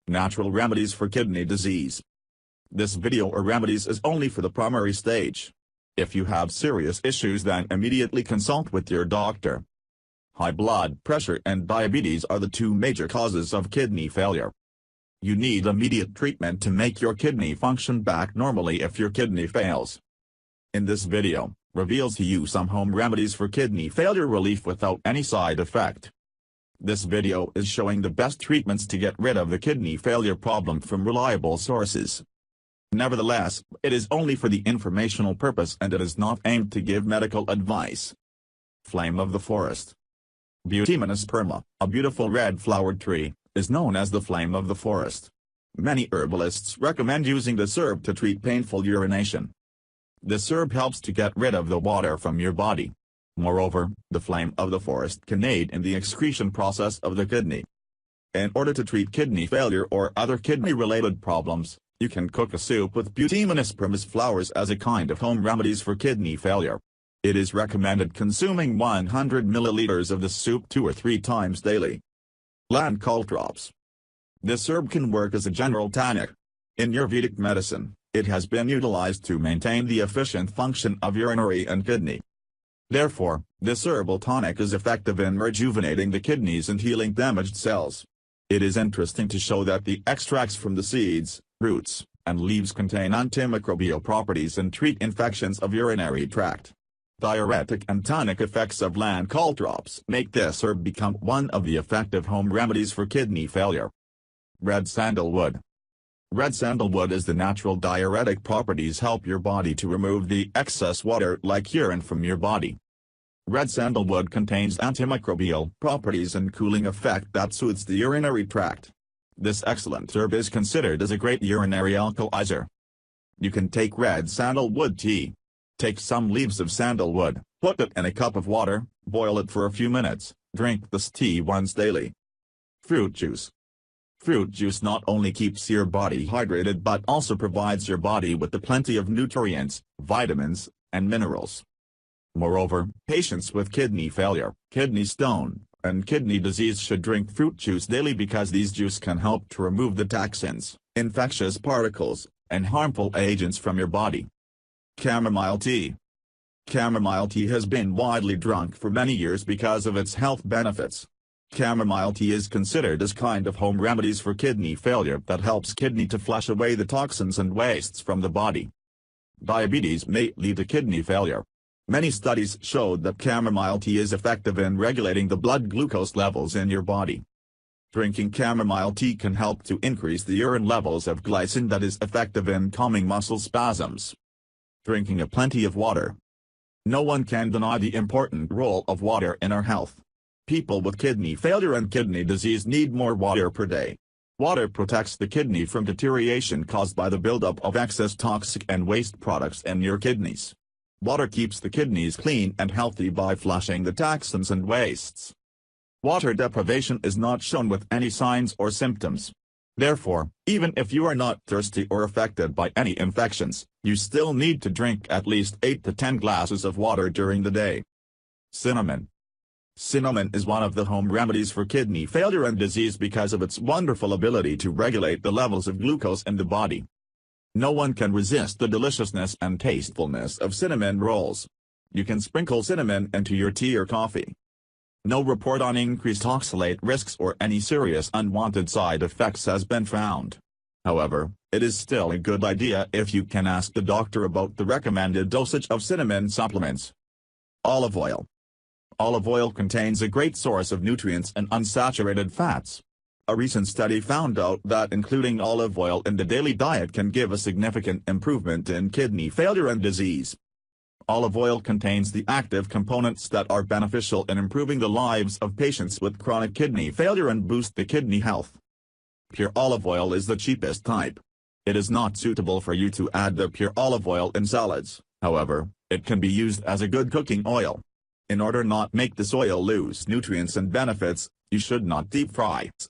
Natural remedies for kidney disease. This video or remedies is only for the primary stage. If you have serious issues, then immediately consult with your doctor. High blood pressure and diabetes are the two major causes of kidney failure. You need immediate treatment to make your kidney function back normally if your kidney fails. In this video, reveals to you some home remedies for kidney failure relief without any side effect. This video is showing the best treatments to get rid of the kidney failure problem from reliable sources. Nevertheless, it is only for the informational purpose and it is not aimed to give medical advice. Flame of the forest. Butymonasperma, a beautiful red-flowered tree, is known as the flame of the forest. Many herbalists recommend using this herb to treat painful urination. This herb helps to get rid of the water from your body. Moreover, the flame of the forest can aid in the excretion process of the kidney. In order to treat kidney failure or other kidney-related problems, you can cook a soup with Butymonasperma's flowers as a kind of home remedies for kidney failure. It is recommended consuming 100 milliliters of the soup 2 or 3 times daily. Land caltrops. This herb can work as a general tonic. In Ayurvedic medicine, it has been utilized to maintain the efficient function of urinary and kidney. Therefore, this herbal tonic is effective in rejuvenating the kidneys and healing damaged cells. It is interesting to show that the extracts from the seeds, roots, and leaves contain antimicrobial properties and treat infections of urinary tract. Diuretic and tonic effects of land caltrops make this herb become one of the effective home remedies for kidney failure. Red sandalwood. Red sandalwood is the natural diuretic properties help your body to remove the excess water like urine from your body. Red sandalwood contains antimicrobial properties and cooling effect that soothes the urinary tract. This excellent herb is considered as a great urinary alkalizer. You can take red sandalwood tea. Take some leaves of sandalwood, put it in a cup of water, boil it for a few minutes, drink this tea once daily. Fruit juice. Fruit juice not only keeps your body hydrated but also provides your body with the plenty of nutrients, vitamins, and minerals. Moreover, patients with kidney failure, kidney stone, and kidney disease should drink fruit juice daily because these juice can help to remove the toxins, infectious particles, and harmful agents from your body. Chamomile tea. Chamomile tea has been widely drunk for many years because of its health benefits. Chamomile tea is considered as kind of home remedies for kidney failure that helps kidney to flush away the toxins and wastes from the body. Diabetes may lead to kidney failure. Many studies showed that chamomile tea is effective in regulating the blood glucose levels in your body. Drinking chamomile tea can help to increase the urine levels of glycine that is effective in calming muscle spasms. Drinking plenty of water. No one can deny the important role of water in our health. People with kidney failure and kidney disease need more water per day. Water protects the kidney from deterioration caused by the buildup of excess toxic and waste products in your kidneys. Water keeps the kidneys clean and healthy by flushing the toxins and wastes. Water deprivation is not shown with any signs or symptoms. Therefore, even if you are not thirsty or affected by any infections, you still need to drink at least 8 to 10 glasses of water during the day. Cinnamon. Cinnamon is one of the home remedies for kidney failure and disease because of its wonderful ability to regulate the levels of glucose in the body. No one can resist the deliciousness and tastefulness of cinnamon rolls. You can sprinkle cinnamon into your tea or coffee. No report on increased oxalate risks or any serious unwanted side effects has been found. However, it is still a good idea if you can ask the doctor about the recommended dosage of cinnamon supplements. Olive oil. Olive oil contains a great source of nutrients and unsaturated fats. A recent study found out that including olive oil in the daily diet can give a significant improvement in kidney failure and disease. Olive oil contains the active components that are beneficial in improving the lives of patients with chronic kidney failure and boost the kidney health. Pure olive oil is the cheapest type. It is not suitable for you to add the pure olive oil in salads, however, it can be used as a good cooking oil. In order not make this oil lose nutrients and benefits, you should not deep fry it.